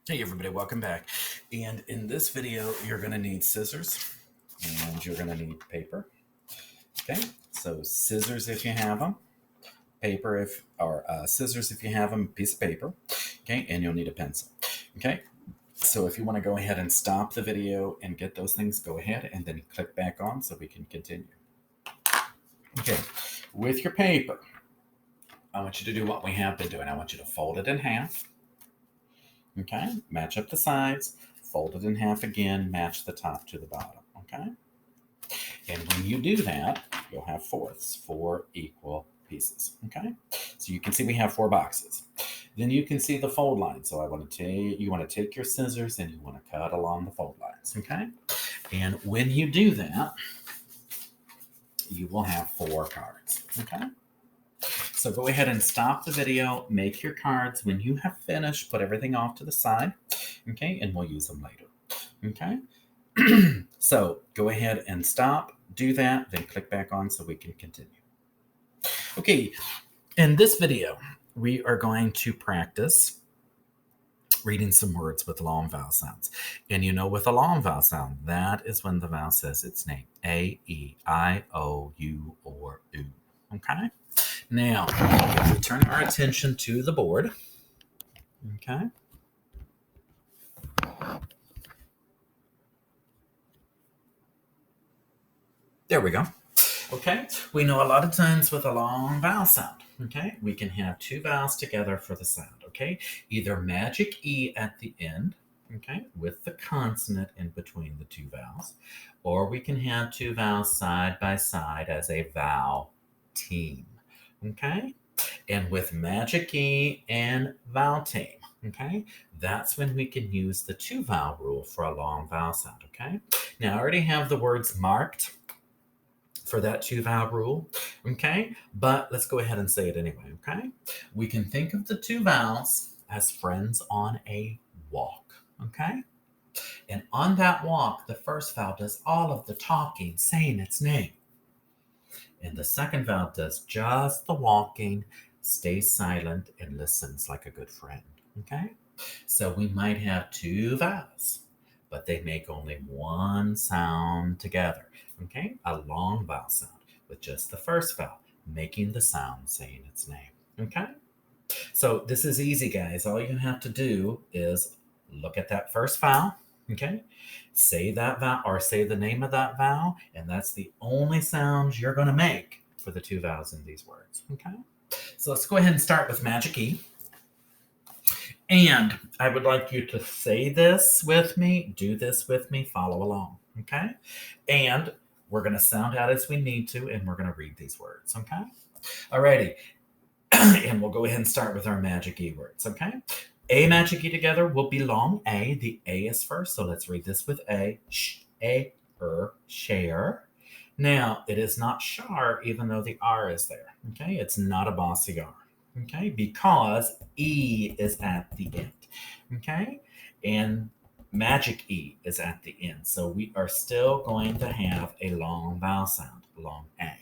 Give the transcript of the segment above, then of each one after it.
Hey everybody, welcome back. And in this video, you're going to need scissors and you're going to need paper. Okay, so scissors if you have them, paper or scissors if you have them, piece of paper. Okay, and you'll need a pencil. Okay, so if you want to go ahead and stop the video and get those things, go ahead and then click back on so we can continue. Okay, with your paper, I want you to do what we have been doing. I want you to fold it in half. Okay, match up the sides, fold it in half again, match the top to the bottom. Okay, and when you do that, you'll have fourths, 4 equal pieces. Okay, so you can see we have 4 boxes. Then you can see the fold line. So you want to take your scissors and you want to cut along the fold lines. Okay, and when you do that, you will have 4 cards. Okay. So go ahead and stop the video, make your cards. When you have finished, put everything off to the side, okay, and we'll use them later, okay? So go ahead and stop, do that, then click back on so we can continue. Okay, in this video, we are going to practice reading some words with long vowel sounds. And you know, with a long vowel sound, that is when the vowel says its name, A, E, I, O, U, or U, okay? Now, if we turn our attention to the board, okay? There we go. Okay, we know a lot of times with a long vowel sound, okay, we can have 2 vowels together for the sound, okay? Either magic E at the end, okay, with the consonant in between the 2 vowels, or we can have 2 vowels side by side as a vowel team, okay? And with magic E and vowel team, okay, that's when we can use the 2 vowel rule for a long vowel sound, okay? Now, I already have the words marked for that 2 vowel rule, okay? But let's go ahead and say it anyway, okay? We can think of the 2 vowels as friends on a walk, okay? And on that walk, the first vowel does all of the talking, saying its name. And the second vowel does just the walking, stays silent, and listens like a good friend, okay? So we might have 2 vowels, but they make only 1 sound together, okay? A long vowel sound with just the first vowel making the sound saying its name, okay? So this is easy, guys. All you have to do is look at that first vowel, okay? Say that vowel or say the name of that vowel, and that's the only sound you're going to make for the 2 vowels in these words, okay? So let's go ahead and start with magic E. And I would like you to say this with me, do this with me, follow along, okay? And we're going to sound out as we need to, and we're going to read these words, okay? Alrighty. And we'll go ahead and start with our magic E words, okay? A magic E together will be long A. The A is first, so let's read this with A. Share. Now, it is not shar, even though the R is there, okay? It's not a bossy R, okay? Because E is at the end, okay? And magic E is at the end. So we are still going to have a long vowel sound, long A,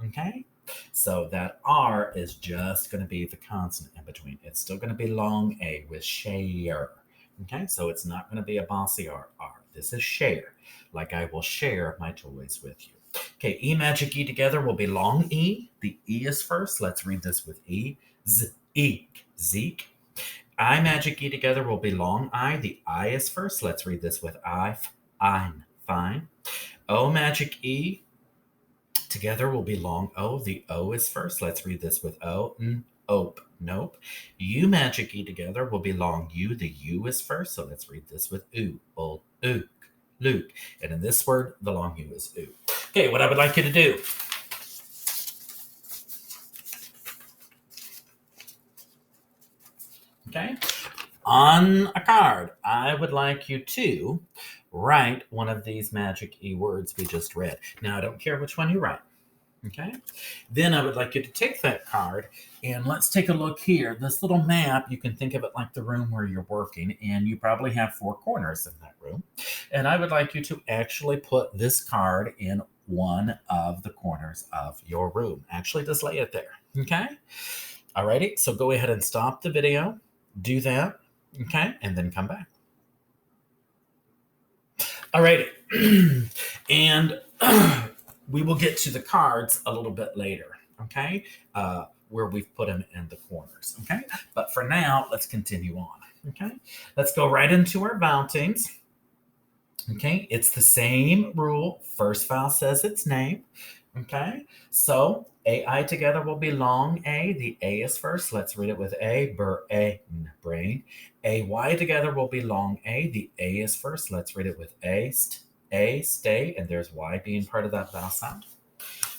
okay? So that R is just going to be the consonant in between. It's still going to be long A with share, okay? So it's not going to be a bossy R. This is share, like I will share my toys with you. Okay, E magic E together will be long E. The E is first. Let's read this with E. Eek, Zeke. I magic E together will be long I. The I is first. Let's read this with I'm, fine. O magic E together will be long O. The O is first. Let's read this with O. Ope, nope. U magic E together will be long U. The U is first. So let's read this with oo. Ook, Luke. And in this word, the long U is oo. Okay, what I would like you to do. Okay, on a card, I would like you to write one of these magic E words we just read. Now, I don't care which one you write. Okay, then I would like you to take that card and let's take a look here. This little map, you can think of it like the room where you're working, and you probably have 4 corners in that room. And I would like you to actually put this card in one of the corners of your room. Actually, just lay it there. Okay, alrighty, so go ahead and stop the video, do that, okay, and then come back. All right. And we will get to the cards a little bit later, okay? Where we've put them in the corners, okay? But for now, let's continue on, okay? Let's go right into our vowel teams. Okay, it's the same rule. First vowel says its name. Okay, so AI together will be long A. The A is first. Let's read it with A. Brain. AY together will be long A. The A is first. Let's read it with A, stay. And there's Y being part of that vowel sound.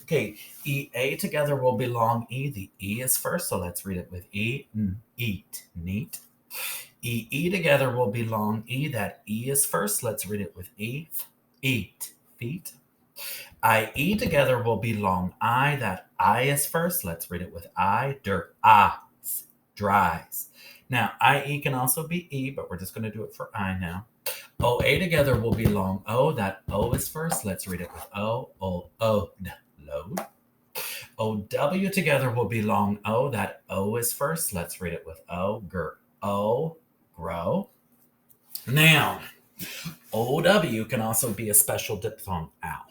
Okay, EA together will be long E. The E is first. So let's read it with eat, neat. EE together will be long E. That E is first. Let's read it with E. Eat, feet. IE together will be long I. That I is first. Let's read it with I. Dirt, dries. Now, IE can also be E, but we're just going to do it for I now. OA together will be long O. That O is first. Let's read it with O. Load. OW together will be long O. That O is first. Let's read it with O. Grow. Now, OW can also be a special diphthong ow.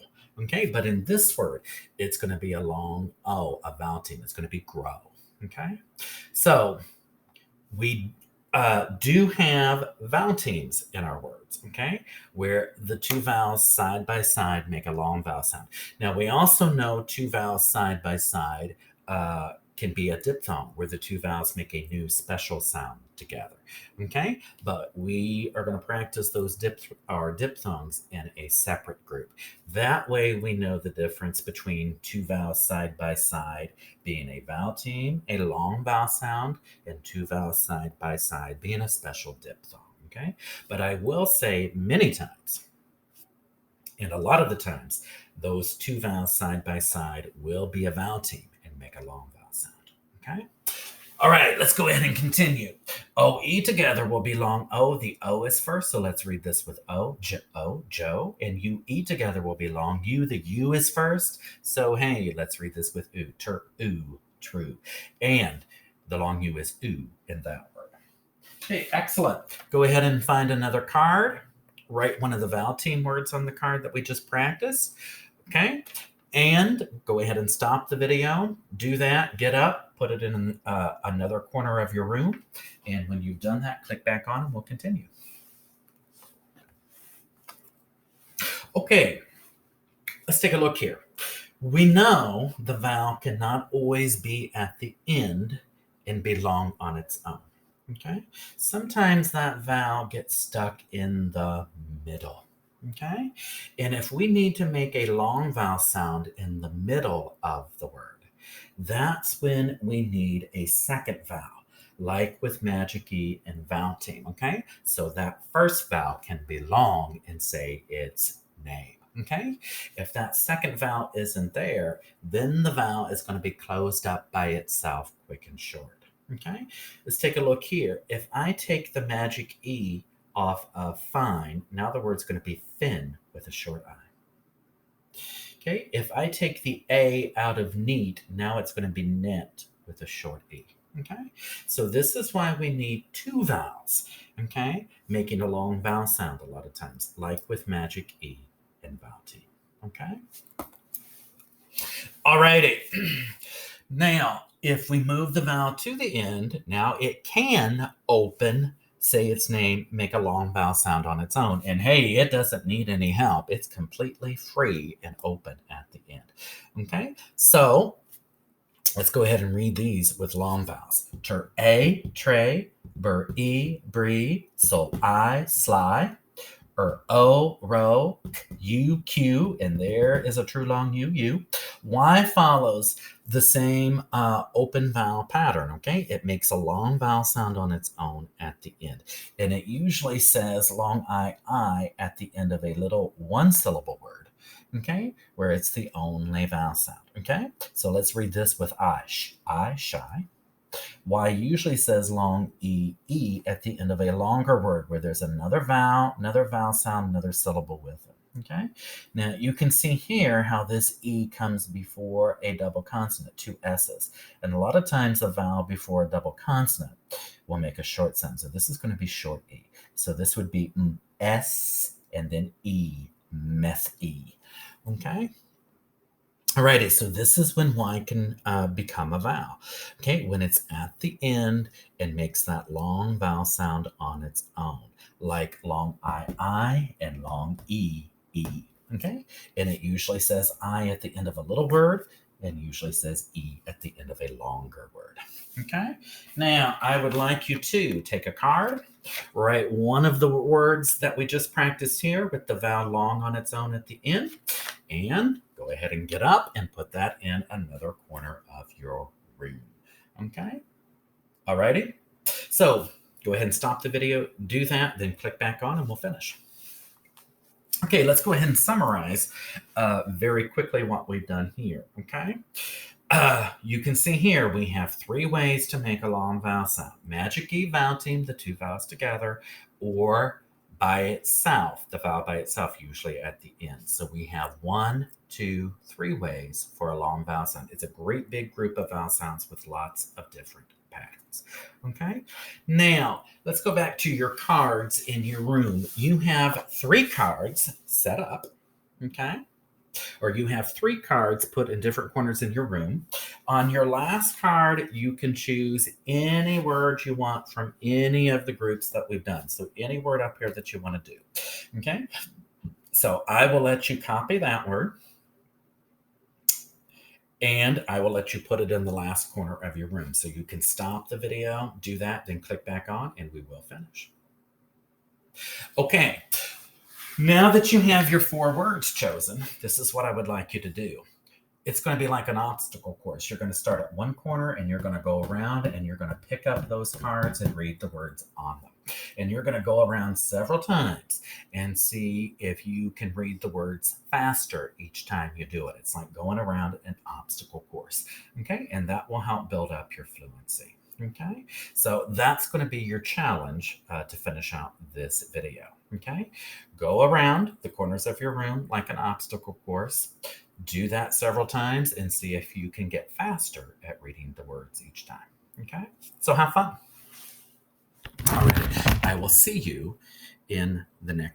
Okay, but in this word, it's going to be a long O, a vowel team. It's going to be grow. Okay, so we do have vowel teams in our words, okay, where the two vowels side by side make a long vowel sound. Now, we also know two vowels side by side can be a diphthong, where the two vowels make a new special sound together, okay? But we are going to practice those diphthongs in a separate group. That way we know the difference between two vowels side by side being a vowel team, a long vowel sound, and two vowels side by side being a special diphthong, okay? But I will say many times, and a lot of the times, those two vowels side by side will be a vowel team and make a long vowel sound, okay? All right, let's go ahead and continue. OE together will be long O. The O is first, so let's read this with O, Joe. And UE together will be long U. The U is first, so hey, let's read this with oo, true. And the long U is oo in that word. Okay, excellent. Go ahead and find another card. Write one of the vowel team words on the card that we just practiced, okay? And go ahead and stop the video. Do that, get up, put it in another corner of your room. And when you've done that, click back on and we'll continue. Okay, let's take a look here. We know the vowel cannot always be at the end and belong on its own. Okay, sometimes that vowel gets stuck in the middle. Okay, and if we need to make a long vowel sound in the middle of the word, that's when we need a second vowel, like with Magic E and vowel team. Okay, so that first vowel can be long and say its name. Okay, if that second vowel isn't there, then the vowel is going to be closed up by itself, quick and short. Okay, let's take a look here. If I take the Magic E off of fine, now the word's going to be thin with a short I. Okay, if I take the A out of neat, now it's going to be knit with a short E. Okay, so this is why we need two vowels, okay, making a long vowel sound a lot of times, like with Magic E and vowel T. Okay, all righty. Now, if we move the vowel to the end, now it can open, say its name, make a long vowel sound on its own. And hey, it doesn't need any help. It's completely free and open at the end. Okay, so let's go ahead and read these with long vowels. A, tray, bree, so I, sly. O, row, U, Q, and there is a true long U. Y follows the same open vowel pattern, okay? It makes a long vowel sound on its own at the end. And it usually says long I at the end of a little one-syllable word, okay? Where it's the only vowel sound, okay? So let's read this with I, shy. Y usually says long E at the end of a longer word where there's another vowel sound, another syllable with it. Okay. Now you can see here how this E comes before a double consonant, two S's. And a lot of times a vowel before a double consonant will make a short sound. So this is going to be short E. So this would be and then E, meth-E. Okay? Alrighty, so this is when Y can become a vowel. Okay, when it's at the end and makes that long vowel sound on its own, like long I, and long E, E. Okay, and it usually says I at the end of a little word and usually says E at the end of a longer word. Okay, now I would like you to take a card, write one of the words that we just practiced here with the vowel long on its own at the end, and go ahead and get up and put that in another corner of your room. Okay? Alrighty? So go ahead and stop the video, do that, then click back on and we'll finish. Okay, let's go ahead and summarize very quickly what we've done here. Okay? You can see here we have 3 ways to make a long vowel sound. Magic E vowel team, the 2 vowels together, or by itself, the vowel by itself, usually at the end. So we have 1, 2, 3 ways for a long vowel sound. It's a great big group of vowel sounds with lots of different patterns. Okay, now let's go back to your cards in your room. You have 3 cards set up. Okay, or you have 3 cards put in different corners in your room. On your last card, you can choose any word you want from any of the groups that we've done. So any word up here that you want to do. Okay, so I will let you copy that word, and I will let you put it in the last corner of your room. So you can stop the video, do that, then click back on, and we will finish. Okay, now that you have your 4 words chosen, this is what I would like you to do. It's going to be like an obstacle course. You're going to start at one corner and you're going to go around and you're going to pick up those cards and read the words on them. And you're going to go around several times and see if you can read the words faster each time you do it. It's like going around an obstacle course. Okay, and that will help build up your fluency. Okay, so that's going to be your challenge to finish out this video. Okay, go around the corners of your room like an obstacle course. Do that several times and see if you can get faster at reading the words each time. Okay, so have fun. All right, I will see you in the next